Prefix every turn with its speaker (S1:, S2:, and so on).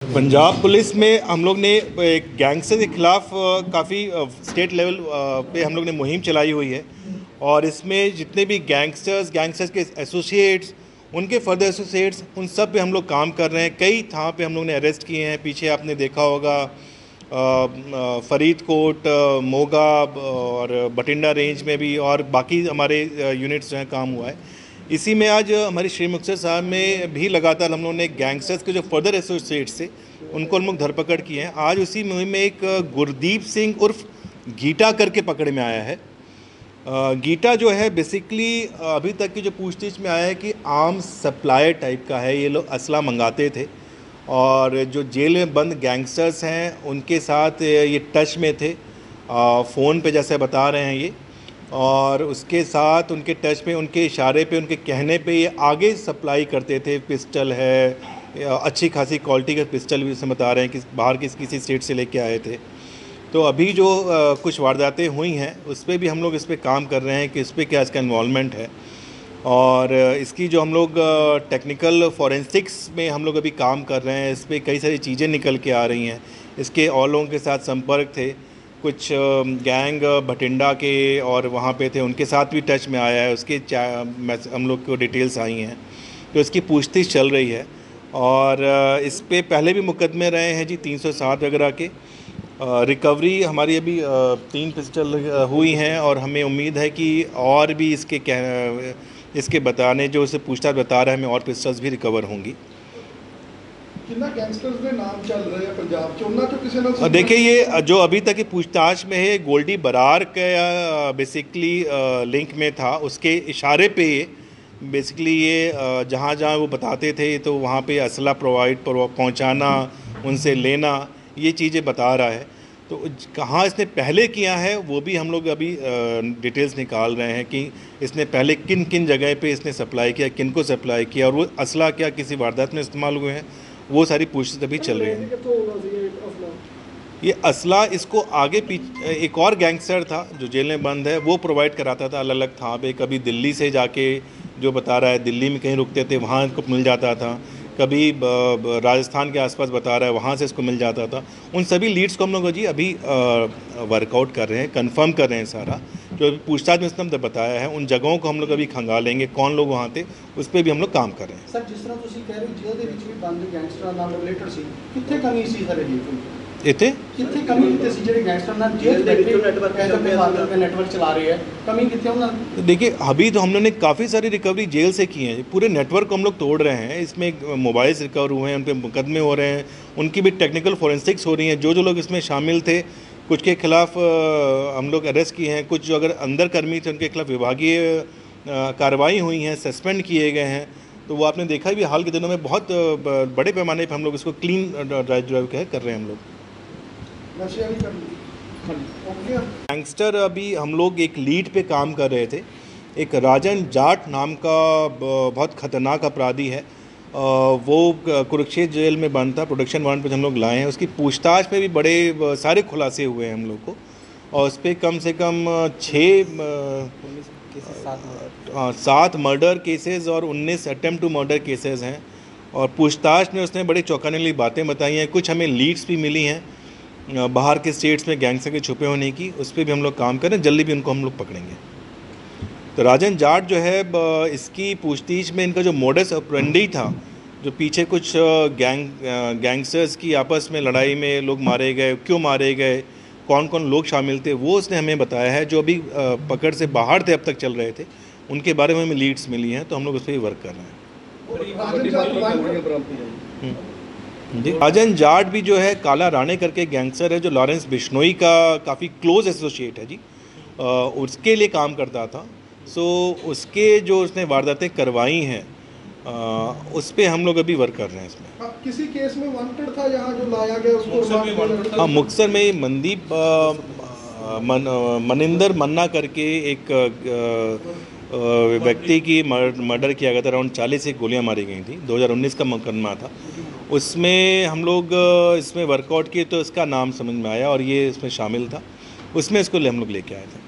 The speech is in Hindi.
S1: पंजाब पुलिस में हम लोग ने एक गैंगस्टर के खिलाफ काफ़ी स्टेट लेवल पे हम लोग ने मुहिम चलाई हुई है। और इसमें जितने भी गैंगस्टर्स के एसोसिएट्स, उनके फर्दर एसोसिएट्स, उन सब पे हम लोग काम कर रहे हैं। कई थां पे हम लोग ने अरेस्ट किए हैं। पीछे आपने देखा होगा फरीदकोट, मोगा और बठिंडा रेंज में भी, और बाकी हमारे यूनिट्स जो हैं काम हुआ है। इसी में आज हमारी श्री मुक्तसर साहब में भी लगातार हम लोगों ने गैंगस्टर्स के जो फर्दर एसोसिएट्स थे उनको हम लोग धरपकड़ किए हैं। आज उसी मुहिम में एक गुरदीप सिंह उर्फ गीटा करके पकड़ में आया है। गीटा जो है बेसिकली अभी तक की जो पूछताछ में आया है कि आर्म सप्लायर टाइप का है। ये लोग असला मंगाते थे और जो जेल में बंद गैंगस्टर्स हैं उनके साथ ये टच में थे, फ़ोन पे जैसे बता रहे हैं ये, और उसके साथ उनके टच में, उनके इशारे पे, उनके कहने पे ये आगे सप्लाई करते थे। पिस्टल है, अच्छी खासी क्वालिटी का पिस्टल भी उसमें बता रहे हैं कि बाहर किसी स्टेट से लेके आए थे। तो अभी जो कुछ वारदातें हुई हैं उस पर भी हम लोग इस पर काम कर रहे हैं कि इस पर क्या इसका इन्वॉल्वमेंट है। और इसकी जो हम लोग टेक्निकल फॉरेंसिक्स में हम लोग अभी काम कर रहे हैं, इस पर कई सारी चीज़ें निकल के आ रही हैं। इसके और लोगों के साथ संपर्क थे, कुछ गैंग भटिंडा के और वहाँ पे थे, उनके साथ भी टच में आया है। उसके हम लोग को डिटेल्स आई हैं, तो इसकी पूछताछ चल रही है। और इस पे पहले भी मुकदमे रहे हैं जी, 307 वगैरह के। रिकवरी हमारी अभी 3 पिस्टल हुई हैं और हमें उम्मीद है कि और भी इसके बताने, जो उसे पूछताछ बता रहा है, हमें और पिस्टल्स भी रिकवर होंगी।
S2: गैंगस्टर्स के नाम चल रहे हैं पंजाब च, उन्होंने तो किसी ना
S1: देखिए, ये जो अभी तक की पूछताछ में है, गोल्डी बरार का बेसिकली लिंक में था। उसके इशारे पे ये बेसिकली ये जहाँ जहाँ वो बताते थे तो वहाँ पे असला पहुँचाना, उनसे लेना, ये चीज़ें बता रहा है। तो कहाँ इसने पहले किया है वो भी हम लोग अभी डिटेल्स निकाल रहे हैं कि इसने पहले किन किन जगह पे इसने सप्लाई किया, किन को सप्लाई किया, और वो असला क्या किसी वारदात में इस्तेमाल हुए हैं, वो सारी पूछताछ अभी चल रही है। ये असला इसको आगे पीछे एक और गैंगस्टर था जो जेल में बंद है, वो प्रोवाइड कराता था अलग अलग था पे। कभी दिल्ली से जाके, जो बता रहा है दिल्ली में कहीं रुकते थे, वहाँ इसको मिल जाता था। कभी राजस्थान के आसपास बता रहा है, वहाँ से इसको मिल जाता था। उन सभी लीड्स को हम लोग जी अभी वर्कआउट कर रहे हैं, कंफर्म कर रहे हैं सारा। जो पूछताछ में इसने हमने बताया है, उन जगहों को हम लोग अभी खंगालेंगे, कौन लोग वहाँ थे, उस पर भी हम लोग काम कर रहे हैं।
S3: सर, जिस तरह ਤੁਸੀਂ ਕਹਿ ਰਹੇ ਹੋ जेल ਦੇ ਵਿੱਚ ਵੀ ਬੰਦ ਗੈਂਗਸਟਰਾਂ ਨਾਲ ਰਿਲੇਟਡ ਸੀ, ਕਿੱਥੇ ਕਮੀ ਸੀ ਸਰ?
S1: इतने
S3: ਕਿੱਥੇ ਕਮੀ ਕਿੱਥੇ ਸੀ ਜਿਹੜੇ ਗੈਂਗਸਟਰ ਨਾਲ जेल बैठे नेटवर्क चला रहे हैं, कमी कितने उन्होंने?
S1: देखिए, अभी तो हम लोगों ने काफ़ी सारी रिकवरी जेल से की है। पूरे नेटवर्क को हम लोग तोड़ रहे हैं। इसमें मोबाइल्स रिकवर हुए हैं, उन पर मुकदमे हो रहे हैं, उनकी भी टेक्निकल फॉरेंसिक्स हो रही हैं। जो लोग इसमें शामिल थे, कुछ के खिलाफ हम लोग अरेस्ट किए हैं, कुछ जो अगर अंदर कर्मी थे उनके खिलाफ विभागीय कार्रवाई हुई हैं, सस्पेंड किए गए हैं। तो वो आपने देखा भी हाल के दिनों में बहुत बड़े पैमाने पर हम लोग इसको क्लीन ड्राइव कर रहे हैं हम लोग। गैंगस्टर अभी हम लोग एक लीड पे काम कर रहे थे। एक राजन जाट नाम का बहुत ख़तरनाक अपराधी है, वो कुरुक्षेत्र जेल में बंद था। प्रोडक्शन वारंट पे हम लोग लाए हैं। उसकी पूछताछ में भी बड़े सारे खुलासे हुए हैं हम लोग को, और उस पर कम से कम 7 मर्डर केसेस और 19 अटेम्प्ट टू मर्डर केसेस हैं। और पूछताछ में उसने बड़ी चौंकाने वाली बातें बताई हैं। कुछ हमें लीड्स भी मिली हैं बाहर के स्टेट्स में गैंगस्टर के छुपे होने की, उस पर भी हम लोग काम करें। जल्दी भी उनको हम लोग पकड़ेंगे। तो राजन जाट जो है, इसकी पूछताछ में इनका जो मोडस ऑपरेंडी था, जो पीछे कुछ गैंगस्टर्स की आपस में लड़ाई में लोग मारे गए, क्यों मारे गए, कौन कौन लोग शामिल थे, वो उसने हमें बताया है। जो अभी पकड़ से बाहर थे, अब तक चल रहे थे, उनके बारे में हमें लीड्स मिली हैं, तो हम लोग उस पर भी वर्क कर रहे हैं। राजन जाट भी जो है, काला राणे करके गैंगस्टर है, जो लॉरेंस बिश्नोई का काफ़ी क्लोज एसोसिएट है जी, उसके लिए काम करता था। सो उसके जो उसने वारदातें करवाई हैं, उस पर हम लोग अभी वर्क कर रहे हैं इसमें।
S2: किसी केस में वांटेड था यहाँ जो लाया गया उसको?
S1: हाँ, मुक्तसर में मनदीप मनिंदर मन्ना करके एक व्यक्ति की मर्डर किया गया था। अराउंड 40 एक गोलियां मारी गई थी। 2019 का मुकदमा था। उसमें हम लोग इसमें वर्कआउट किए तो इसका नाम समझ में आया और ये इसमें शामिल था। उसमें इसको हम लोग लेके आए थे।